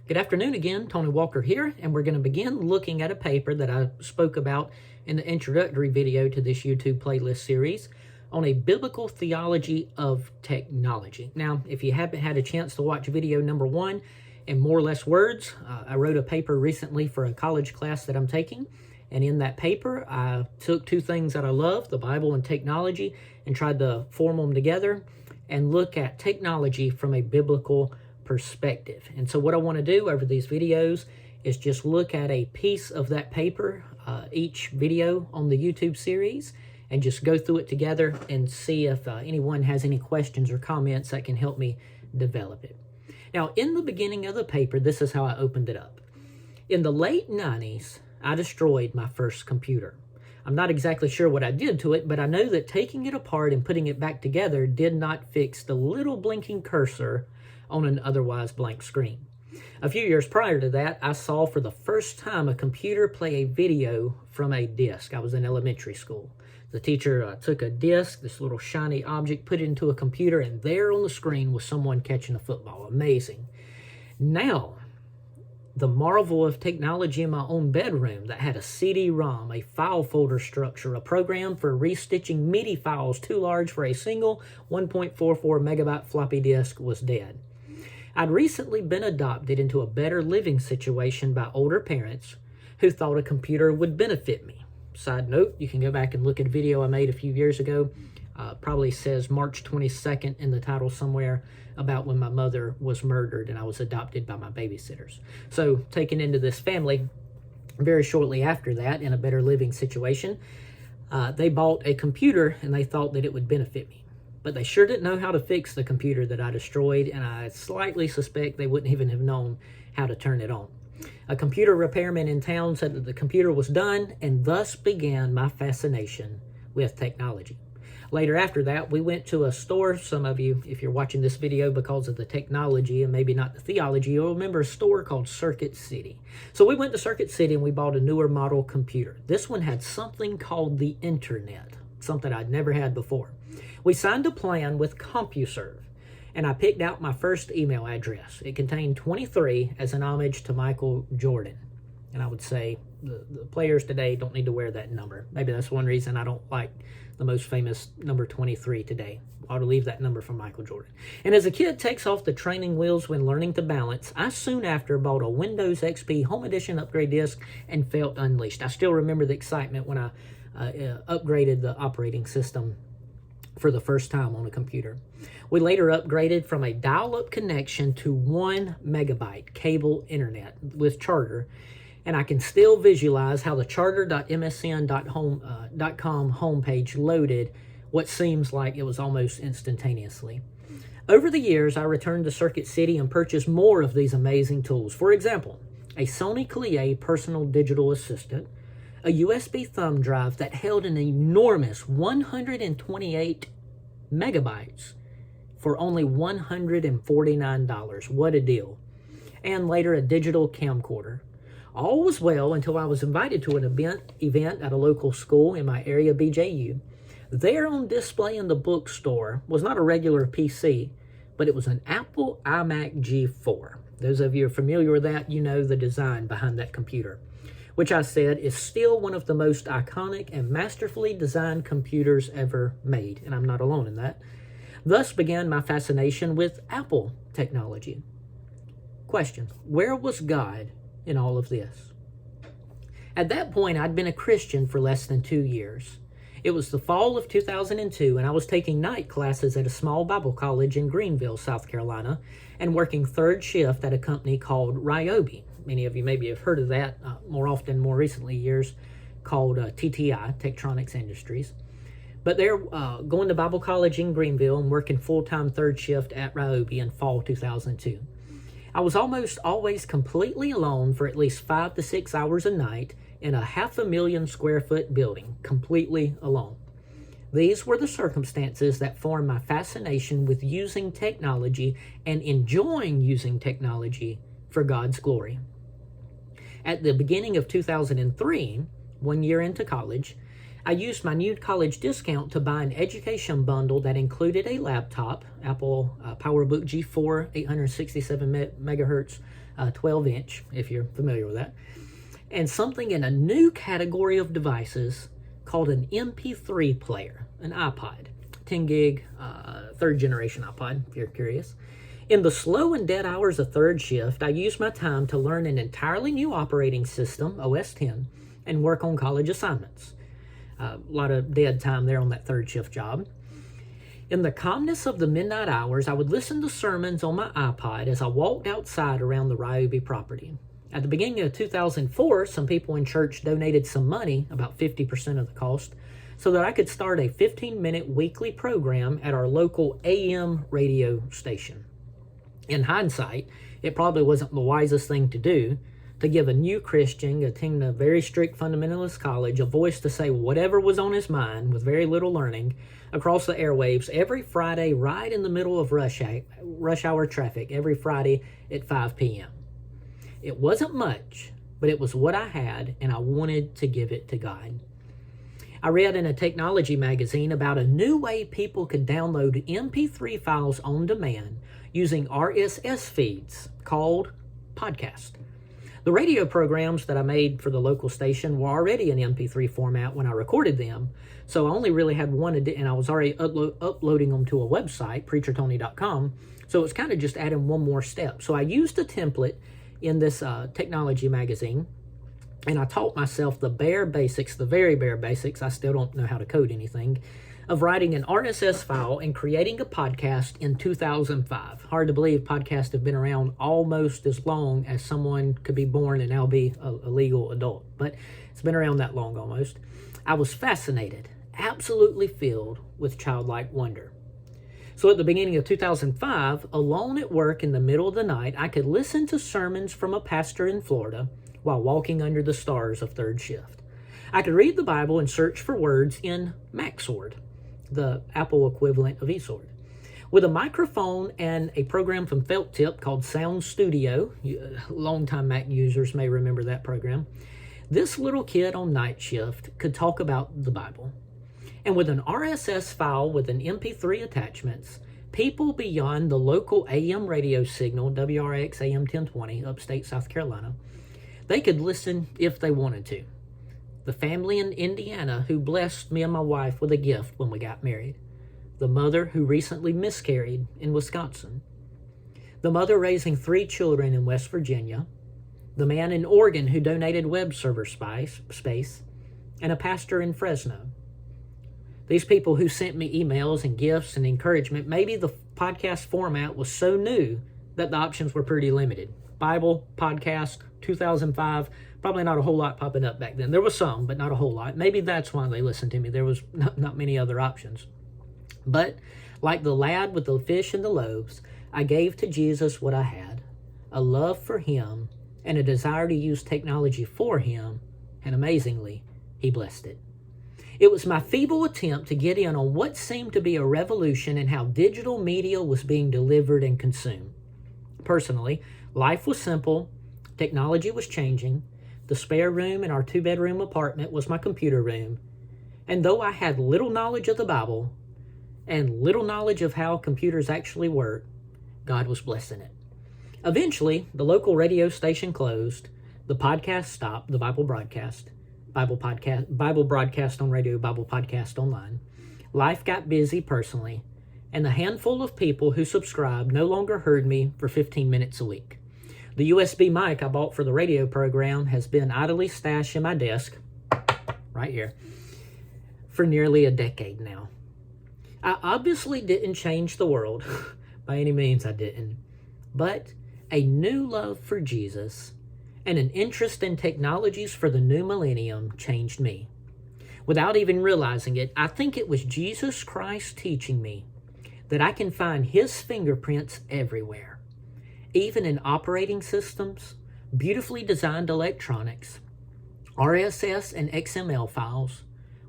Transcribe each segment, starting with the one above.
Good afternoon again, Tony Walker here, and we're going to begin looking at a paper that I spoke about in the introductory video to this YouTube playlist series on a biblical theology of technology. Now, if you haven't had a chance to watch video number 1 in more or less words, I wrote a paper recently for a college class that I'm taking, and in that paper, I took two things that I love, the Bible and technology, and tried to form them together and look at technology from a biblical perspective. And so what I want to do over these videos is just look at a piece of that paper, each video on the YouTube series, and just go through it together and see if anyone has any questions or comments that can help me develop it. Now, in the beginning of the paper, this is how I opened it up. In the late 90s, I destroyed my first computer. I'm not exactly sure what I did to it, but I know that taking it apart and putting it back together did not fix the little blinking cursor on an otherwise blank screen. A few years prior to that, I saw for the first time a computer play a video from a disk. I was in elementary school. The teacher took a disk, this little shiny object, put it into a computer, and there on the screen was someone catching a football. Amazing. Now, the marvel of technology in my own bedroom that had a CD-ROM, a file folder structure, a program for restitching MIDI files too large for a single 1.44 megabyte floppy disk was dead. I'd recently been adopted into a better living situation by older parents who thought a computer would benefit me. Side note, you can go back and look at a video I made a few years ago. Probably says March 22nd in the title somewhere, about when my mother was murdered and I was adopted by my babysitters. So taken into this family very shortly after that in a better living situation, they bought a computer and they thought that it would benefit me. But they sure didn't know how to fix the computer that I destroyed, and I slightly suspect they wouldn't even have known how to turn it on. A computer repairman in town said that the computer was done, and thus began my fascination with technology. Later after that, we went to a store. Some of you, if you're watching this video because of the technology and maybe not the theology, you'll remember a store called Circuit City. So we went to Circuit City and we bought a newer model computer. This one had something called the internet, something I'd never had before. We signed a plan with CompuServe, and I picked out my first email address. It contained 23 as an homage to Michael Jordan. And I would say the players today don't need to wear that number. Maybe that's one reason I don't like the most famous number 23 today. I ought to leave that number for Michael Jordan. And as a kid takes off the training wheels when learning to balance, I soon after bought a Windows XP Home Edition upgrade disc and felt unleashed. I still remember the excitement when I upgraded the operating system for the first time on a computer. We later upgraded from a dial-up connection to 1 megabyte cable internet with Charter, and I can still visualize how the charter.msn.com homepage loaded what seems like it was almost instantaneously. Over the years, I returned to Circuit City and purchased more of these amazing tools. For example, a Sony Clie personal digital assistant, a USB thumb drive that held an enormous 128 megabytes for only $149. What a deal. And later a digital camcorder. All was well until I was invited to an event at a local school in my area BJU. There on display in the bookstore was not a regular PC, but it was an Apple iMac G4. Those of you who are familiar with that, you know the design behind that computer, which I said is still one of the most iconic and masterfully designed computers ever made, and I'm not alone in that. Thus began my fascination with Apple technology. Question: where was God in all of this? At that point, I'd been a Christian for less than 2 years. It was the fall of 2002, and I was taking night classes at a small Bible college in Greenville, South Carolina, and working third shift at a company called Ryobi. Many of you maybe have heard of that more recently years, called TTI, Tektronix Industries. But they're going to Bible college in Greenville and working full-time third shift at Ryobi in fall 2002. I was almost always completely alone for at least 5 to 6 hours a night in a 500,000 square foot building, completely alone. These were the circumstances that formed my fascination with using technology and enjoying using technology for God's glory. At the beginning of 2003, 1 year into college, I used my new college discount to buy an education bundle that included a laptop, Apple PowerBook G4, 867 megahertz 12-inch, if you're familiar with that, and something in a new category of devices called an MP3 player, an iPod, 10 gig, third generation iPod, if you're curious. In the slow and dead hours of third shift, I used my time to learn an entirely new operating system, OS X, and work on college assignments. A lot of dead time there on that third shift job. In the calmness of the midnight hours, I would listen to sermons on my iPod as I walked outside around the Ryobi property. At the beginning of 2004, some people in church donated some money, about 50% of the cost, so that I could start a 15-minute weekly program at our local AM radio station. In hindsight, it probably wasn't the wisest thing to do, to give a new Christian attending a very strict fundamentalist college a voice to say whatever was on his mind with very little learning across the airwaves every Friday right in the middle of rush hour traffic, every Friday at 5 p.m. It wasn't much, but it was what I had, and I wanted to give it to God. I read in a technology magazine about a new way people could download MP3 files on demand using RSS feeds called podcast. The radio programs that I made for the local station were already in MP3 format when I recorded them, so I only really had one, and I was already uploading them to a website, preachertony.com, so it's kind of just adding one more step. So I used a template in this technology magazine, and I taught myself the bare basics, the very bare basics, I still don't know how to code anything, of writing an RSS file and creating a podcast in 2005. Hard to believe podcasts have been around almost as long as someone could be born and now be a legal adult, but it's been around that long almost. I was fascinated, absolutely filled with childlike wonder. So at the beginning of 2005, alone at work in the middle of the night, I could listen to sermons from a pastor in Florida while walking under the stars of third shift. I could read the Bible and search for words in MacSword, the Apple equivalent of eSword. With a microphone and a program from Felt Tip called Sound Studio, longtime Mac users may remember that program, this little kid on night shift could talk about the Bible. And with an RSS file with an MP3 attachments, people beyond the local AM radio signal, WRX AM 1020, upstate South Carolina, they could listen if they wanted to. The family in Indiana who blessed me and my wife with a gift when we got married. The mother who recently miscarried in Wisconsin. The mother raising 3 children in West Virginia. The man in Oregon who donated web server space. And a pastor in Fresno. These people who sent me emails and gifts and encouragement, maybe the podcast format was so new that the options were pretty limited. Bible, podcast, 2005, probably not a whole lot popping up back then. There was some, but not a whole lot. Maybe that's why they listened to me. There was not many other options. But like the lad with the fish and the loaves, I gave to Jesus what I had, a love for him and a desire to use technology for him, and amazingly, he blessed it. It was my feeble attempt to get in on what seemed to be a revolution in how digital media was being delivered and consumed. Personally, life was simple, technology was changing, the spare room in our 2-bedroom apartment was my computer room, and though I had little knowledge of the Bible and little knowledge of how computers actually work, God was blessing it. Eventually, the local radio station closed, the podcast stopped, the Bible broadcast on radio, Bible podcast online. Life got busy personally, and the handful of people who subscribed no longer heard me for 15 minutes a week. The USB mic I bought for the radio program has been idly stashed in my desk, right here, for nearly a decade now. I obviously didn't change the world. By any means I didn't. But a new love for Jesus and an interest in technologies for the new millennium changed me. Without even realizing it, I think it was Jesus Christ teaching me that I can find his fingerprints everywhere, even in operating systems, beautifully designed electronics, RSS and XML files,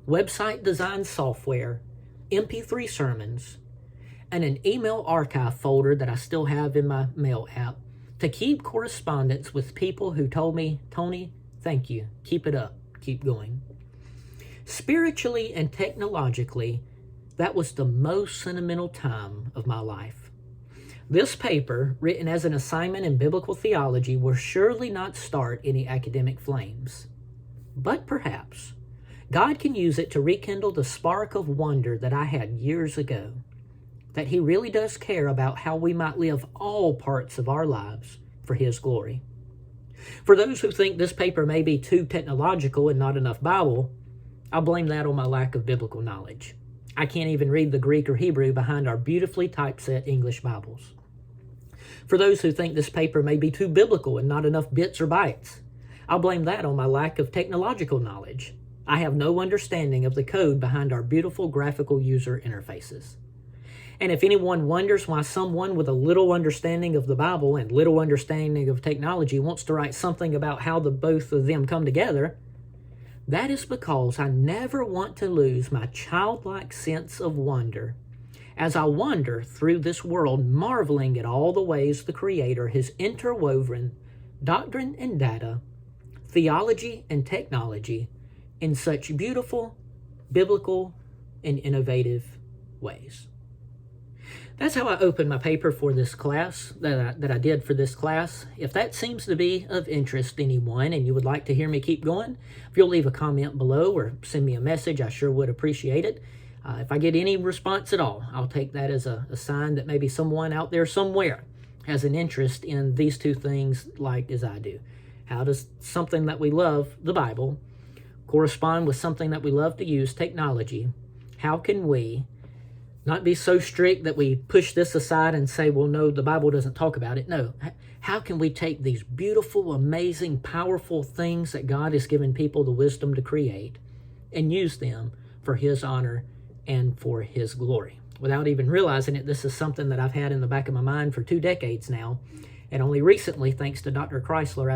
website design software, MP3 sermons, and an email archive folder that I still have in my mail app to keep correspondence with people who told me, Tony, thank you, keep it up, keep going. Spiritually and technologically, that was the most sentimental time of my life. This paper, written as an assignment in biblical theology, will surely not start any academic flames. But perhaps God can use it to rekindle the spark of wonder that I had years ago, that He really does care about how we might live all parts of our lives for His glory. For those who think this paper may be too technological and not enough Bible, I'll blame that on my lack of biblical knowledge. I can't even read the Greek or Hebrew behind our beautifully typeset English Bibles. For those who think this paper may be too biblical and not enough bits or bytes, I'll blame that on my lack of technological knowledge. I have no understanding of the code behind our beautiful graphical user interfaces. And if anyone wonders why someone with a little understanding of the Bible and little understanding of technology wants to write something about how the both of them come together, that is because I never want to lose my childlike sense of wonder as I wander through this world, marveling at all the ways the Creator has interwoven doctrine and data, theology and technology in such beautiful, biblical, and innovative ways. That's how I opened my paper for this class, that I did for this class. If that seems to be of interest to anyone and you would like to hear me keep going, if you'll leave a comment below or send me a message, I sure would appreciate it. If I get any response at all, I'll take that as a sign that maybe someone out there somewhere has an interest in these two things like as I do. How does something that we love, the Bible, correspond with something that we love to use, technology? How can we not be so strict that we push this aside and say, well, no, the Bible doesn't talk about it? No. How can we take these beautiful, amazing, powerful things that God has given people the wisdom to create and use them for His honor and for His glory? Without even realizing it, this is something that I've had in the back of my mind for 2 decades now. And only recently, thanks to Dr. Chrysler,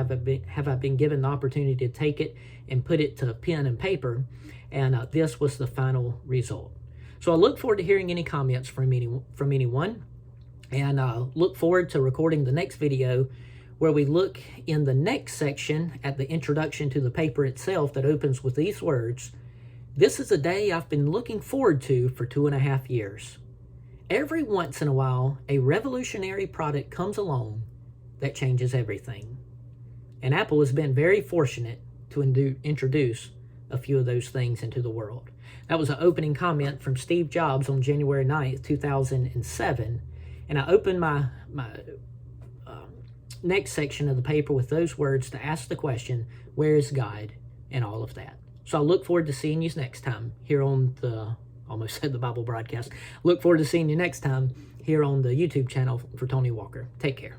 have I been given the opportunity to take it and put it to pen and paper. And this was the final result. So I look forward to hearing any comments from anyone. And look forward to recording the next video where we look in the next section at the introduction to the paper itself that opens with these words: "This is a day I've been looking forward to for 2.5 years. Every once in a while, a revolutionary product comes along that changes everything." And Apple has been very fortunate to introduce a few of those things into the world. That was an opening comment from Steve Jobs on January 9th, 2007. And I opened my next section of the paper with those words to ask the question, where is God in all of that? So I look forward to seeing you next time here on the, almost said the Bible broadcast. Look forward to seeing you next time here on the YouTube channel for Tony Walker. Take care.